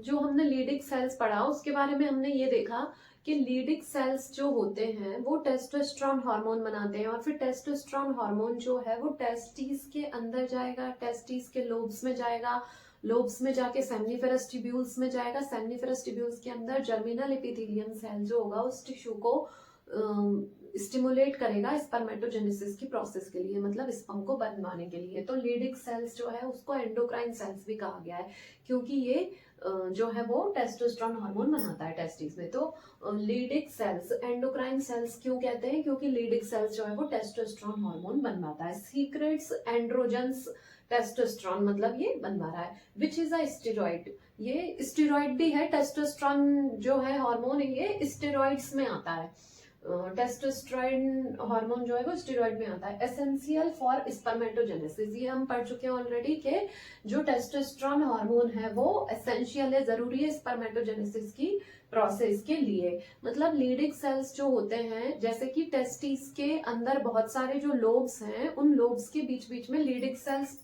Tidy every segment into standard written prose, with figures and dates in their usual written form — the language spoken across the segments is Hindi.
जो हमने लीडिंग सेल्स पढ़ा उसके बारे में हमने ये देखा कि लीडिंग सेल्स जो होते हैं वो टेस्टोस्टेरोन हार्मोन बनाते हैं और फिर टेस्टोस्टेरोन हार्मोन जो है वो टेस्टिस के अंदर जाएगा, टेस्टिस के लोब्स में जाएगा, लोब्स में जाके सेमनीफेरस ट्यूब्यूल्स में जाएगा, सेमनीफेरस ट्यूब्यूल्स के अंदर जर्मिनल एपिथेलियम सेल जो होगा उस टिश्यू को स्टिमुलेट करेगा स्पर्मेटोजेनेसिस की प्रोसेस के लिए, मतलब स्पर्म को बनवाने के लिए। तो लीडिंग सेल्स जो है उसको एंडोक्राइन सेल्स भी कहा गया है क्योंकि ये जो है वो टेस्टोस्टेरोन हार्मोन बनाता है टेस्टिस में। तो लीडिंग सेल्स एंडोक्राइन सेल्स क्यों कहते हैं? क्योंकि लीडिंग सेल्स जो है वो टेस्टोस्टेरोन हार्मोन बनवाता है। सीक्रेट्स एंड्रोजन्स टेस्टोस्टेरोन, मतलब ये बनवा रहा है। विच इज अ स्टेरॉइड, ये स्टेरॉइड भी है। टेस्टोस्टेरोन जो है हार्मोन ये स्टेरॉइड्स में आता है। टेस्टोस्टेरोन हार्मोन जो है वो स्टेरॉइड में आता है। एसेंशियल फॉर स्पर्मेटोजेनेसिस, ये हम पढ़ चुके हैं ऑलरेडी कि जो टेस्टोस्टेरोन हार्मोन है वो एसेंशियल है, जरूरी है स्पर्मेटोजेनेसिस की प्रोसेस के लिए। मतलब लीडिंग सेल्स जो होते हैं, जैसे कि टेस्टिस के अंदर बहुत सारे जो लोब्स हैं उन लोब्स के बीच बीच में लीडिंग सेल्स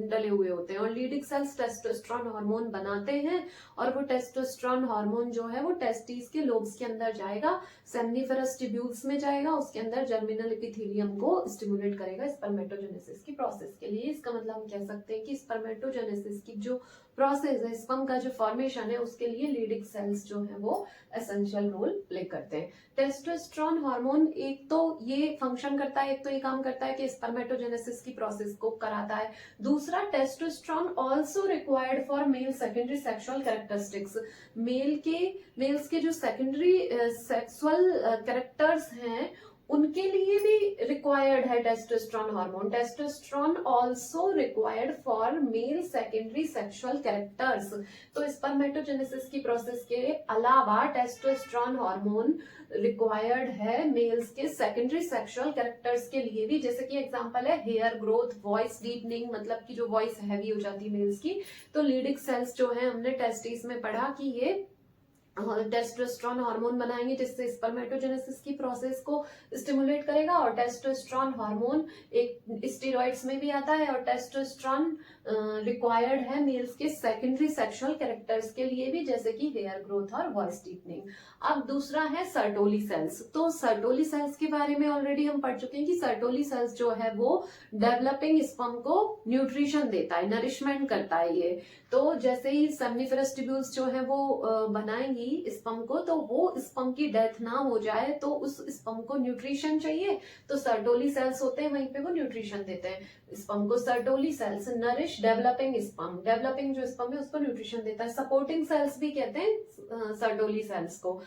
डले हुए होते हैं और लीडिंग सेल्स टेस्टोस्टेरोन हार्मोन बनाते हैं और वो टेस्टोस्टेरोन हार्मोन जो है वो टेस्टिस के लोब्स के अंदर जाएगा, सेमनीफेरस ट्यूब्यूल्स में जाएगा, उसके अंदर जर्मिनल एपिथेलियम को स्टिमुलेट करेगा स्पर्मेटोजेनेसिस की प्रोसेस के लिए। इसका मतलब हम कह सकते हैं कि स्पर्मेटोजेनेसिस की जो प्रोसेस है, स्पर्म का जो फॉर्मेशन है, उसके लिए लीडिंग सेल्स जो है वो एसेंशियल रोल प्ले करते हैं। टेस्टोस्टेरोन हार्मोन एक तो ये फंक्शन करता है, एक तो ये काम करता है कि स्पर्मेटोजेनेसिस की प्रोसेस को कराता है। दूसरा, testosterone also required for male secondary sexual characteristics, males के जो सेकेंडरी सेक्सुअल कैरेक्टर्स हैं उनके लिए भी रिक्वायर्ड है testosterone hormone. Testosterone also required for male secondary sexual characters. तो स्पर्मेटोजेनेसिस की प्रोसेस के अलावा टेस्टोस्टेरोन हार्मोन रिक्वायर्ड है मेल्स के सेकेंडरी सेक्सुअल कैरेक्टर्स के लिए भी। जैसे कि एग्जांपल है हेयर ग्रोथ, वॉइस डीपनिंग, मतलब कि जो वॉइस हैवी हो जाती है मेल्स की। तो लीडिंग सेल्स जो है हमने टेस्टिस में पढ़ा कि ये टेस्टोस्टेरोन हार्मोन बनाएंगे जिससे स्पर्मेटोजेनेसिस की प्रोसेस को स्टिमुलेट करेगा। और टेस्टोस्टेरोन हार्मोन एक स्टेरॉइड्स में भी आता है और टेस्टोस्टेरोन रिक्वायर्ड है मेल्स के सेकेंडरी सेक्सुअल कैरेक्टर्स के लिए भी, जैसे कि हेयर ग्रोथ और वॉइस डीपनिंग। अब दूसरा है सर्टोली सेल्स। तो सर्टोली सेल्स के बारे में ऑलरेडी हम पढ़ चुके हैं कि सर्टोली सेल्स जो है वो डेवलपिंग स्पर्म को न्यूट्रिशन देता है, नरिशमेंट करता है ये। तो जैसे ही सेमनीफेरस ट्यूब्यूल्स जो है वो बनाएंगी स्पर्म को, तो वो स्पर्म की डेथ ना हो जाए तो उस स्पर्म को न्यूट्रिशन चाहिए, तो सर्टोली सेल्स होते हैं वहीं पे वो न्यूट्रिशन देते हैं स्पर्म को। Sertoli cells nourish developing sperm, developing जो स्पर्म है उसको न्यूट्रिशन देता है। सपोर्टिंग सेल्स भी कहते हैं सर्टोली सेल्स को।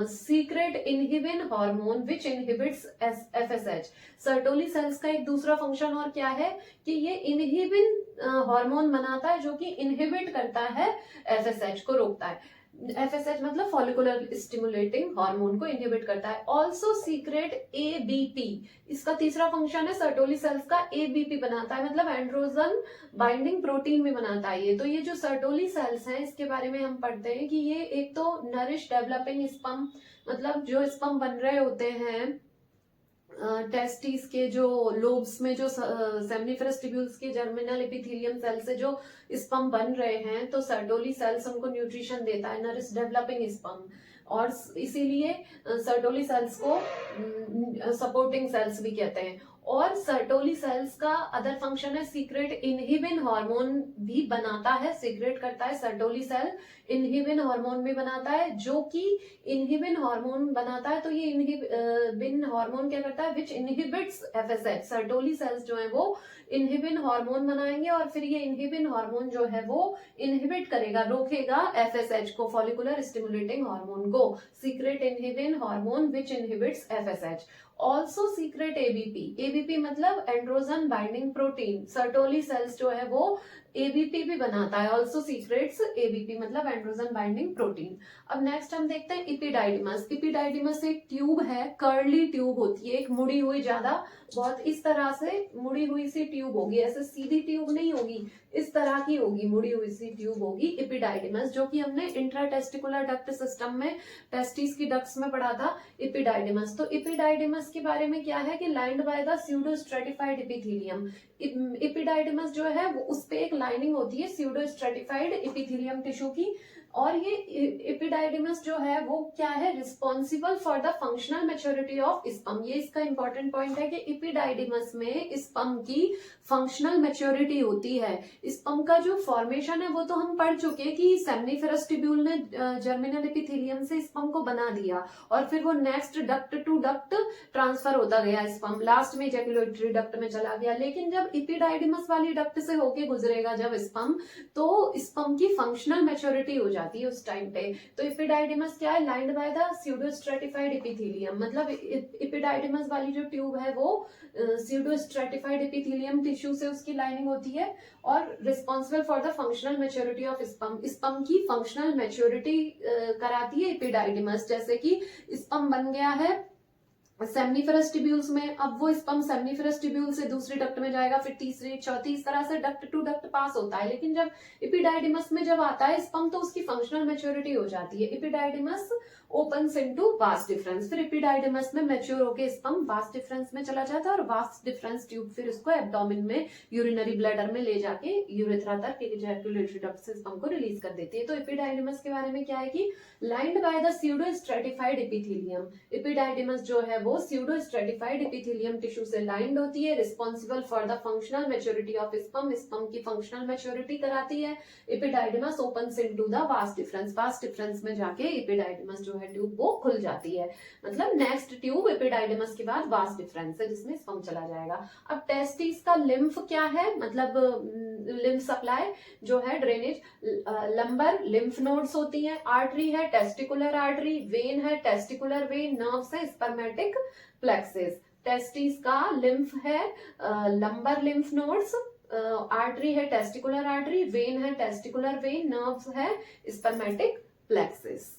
Secrete inhibin hormone which inhibits FSH. Sertoli cells का एक दूसरा फंक्शन और क्या है कि ये इनहिबिन हार्मोन बनाता है जो कि इनहिबिट करता है एफएसएच को, रोकता है। एफएसएच मतलब फॉलिकुलर स्टिमुलेटिंग हार्मोन को इनहिबिट करता है। ऑल्सो सीक्रेट एबीपी, इसका तीसरा फंक्शन है सर्टोली सेल्स का, एबीपी बनाता है, मतलब एंड्रोजन बाइंडिंग प्रोटीन भी बनाता है ये। तो ये जो सर्टोली सेल्स हैं इसके बारे में हम पढ़ते हैं कि ये एक तो नरिश डेवलपिंग स्पर्म, मतलब जो स्पर्म बन रहे होते हैं टेस्टिस के जो लोब्स में, जो सेमनीफेरस ट्यूब्यूल्स के जर्मिनल एपिथेलियम सेल से जो स्पर्म बन रहे हैं, तो सर्टोली सेल्स उनको न्यूट्रिशन देता है, नरिश डेवलपिंग स्पर्म। और इसीलिए सर्टोली सेल्स को सपोर्टिंग सेल्स भी कहते हैं। और सर्टोली सेल्स का अदर फंक्शन है सीक्रेट इनहिबिन हार्मोन भी बनाता है, सीक्रेट करता है सर्टोली सेल, इनहिबिन हार्मोन भी बनाता है, जो कि इनहिबिन हार्मोन बनाता है। तो ये इनहिबिन हार्मोन क्या करता है, विच इनहिबिट्स एफएसएच। सर्टोली सेल्स जो है वो इनहिबिन हार्मोन बनाएंगे और फिर ये इनहिबिन हार्मोन जो है वो इनहिबिट करेगा, रोकेगा एफएसएच को, फॉलिकुलर स्टिमुलेटिंग हार्मोन को। Secrete inhibin hormone which inhibits FSH. Also secrete ABP, ABP मतलब androgen binding protein. Sertoli cells जो है वो एबीपी भी बनाता है, ऑल्सो सीक्रेट्स एबीपी मतलब एंड्रोजन बाइंडिंग प्रोटीन। अब नेक्स्ट हम देखते हैं इपिडाइडिमस। इपिडाइडिमस एक ट्यूब है, कर्ली ट्यूब होती है, एक मुड़ी हुई, ज्यादा बहुत इस तरह से मुड़ी हुई सी ट्यूब होगी, ऐसे सीधी ट्यूब नहीं होगी, इस तरह की होगी, मुड़ी हुई सी ट्यूब होगी इपिडाइडिमस, जो कि हमने इंट्राटेस्टिकुलर डक्ट सिस्टम में टेस्टिस की डक्ट्स में पढ़ा था इपिडाइडिमस। तो इपिडाइडिमस के बारे में क्या है कि lined by the pseudo stratified epithelium. Epididymis जो है वो उस पे एक लाइनिंग होती है स्यूडो स्ट्रेटिफाइड एपिथेलियम टिश्यू की, और ये एपिडाइडिमस जो है वो क्या है, responsible for the functional maturity of sperm. ये इसका इंपॉर्टेंट पॉइंट है कि एपिडाइडिमस में स्पर्म की फंक्शनल मैच्योरिटी होती है। स्पर्म का जो फॉर्मेशन है वो तो हम पढ़ चुके हैं कि सेमिनिफरस ट्यूब्यूल ने जर्मिनल एपिथेलियम से स्पर्म को बना दिया और फिर वो next duct to duct transfer होता गया स्पर्म, लास्ट में इजैकुलेटरी डक्ट में चला गया। लेकिन जब एपिडाइडिमस वाली डक्ट से होके गुजरेगा जब स्पर्म, तो स्पर्म की फंक्शनल मैच्योरिटी हो जाती है उस टाइम पे। तो एपिडाइडिमस क्या है, lined by the pseudo stratified epithelium, मतलब एपिडाइडिमस वाली जो ट्यूब है वो स्यूडो स्ट्रेटिफाइड एपिथेलियम टिश्यू से उसकी लाइनिंग होती है और responsible for the functional maturity of sperm. Sperm की फंक्शनल मैच्योरिटी कराती है एपिडाइडिमस। जैसे कि स्पर्म बन गया है सेमनीफेरस ट्यूब्यूल्स में, अब वो स्पर्म सेमनीफेरस ट्यूब्यूल से दूसरी डक्ट में जाएगा, फिर तीसरी चौथी, इस तरह से डक्ट टू डक्ट पास होता है। लेकिन जब एपिडाइडिमस में जब आता है स्पर्म तो उसकी फंक्शनल मैच्योरिटी हो जाती है। Epididymis opens into vast difference, फिर एपिडाइडिमस में मैच्योर होकर स्पर्म वास्ट डिफरेंस में चला जाता है और वास्ट डिफरेंस ट्यूब फिर उसको एब्डोमेन में यूरिनरी ब्लैडर में ले जाके यूरेथ्रा तक इजैकुलेटरी डक्ट से स्पर्म को रिलीज कर देती है। तो एपिडाइडिमस के बारे में क्या है कि lined by the pseudo stratified epithelium. Epididymis जो है वो स्यूडो स्ट्रेटिफाइड एपिथेलियम टिश्यू से लाइंड होती है, responsible for the functional maturity of sperm, sperm की फंक्शनल मैच्योरिटी कराती है। Epididymis opens into the vas deferens, vas deferens में जाके एपिडाइडिमस जो है ट्यूब वो खुल जाती है। मतलब नेक्स्ट ट्यूब एपिडाइडिमस के बाद वास्ट डिफरेंस है जिसमें स्पर्म चला जाएगा। अब टेस्टिस का लिम्फ क्या है, मतलब लिम्फ सप्लाई जो है, ड्रेनेज, लंबर लिम्फ नोड्स होती हैं, आर्टरी है टेस्टिकुलर आर्टरी, वेन है टेस्टिकुलर वेन, नर्व्स है स्पर्मेटिक प्लेक्सेस। टेस्टिस का लिम्फ है लंबर लिम्फ नोड्स, आर्टरी है टेस्टिकुलर आर्टरी, वेन है टेस्टिकुलर वेन, नर्व्स है स्पर्मेटिक प्लेक्सेस।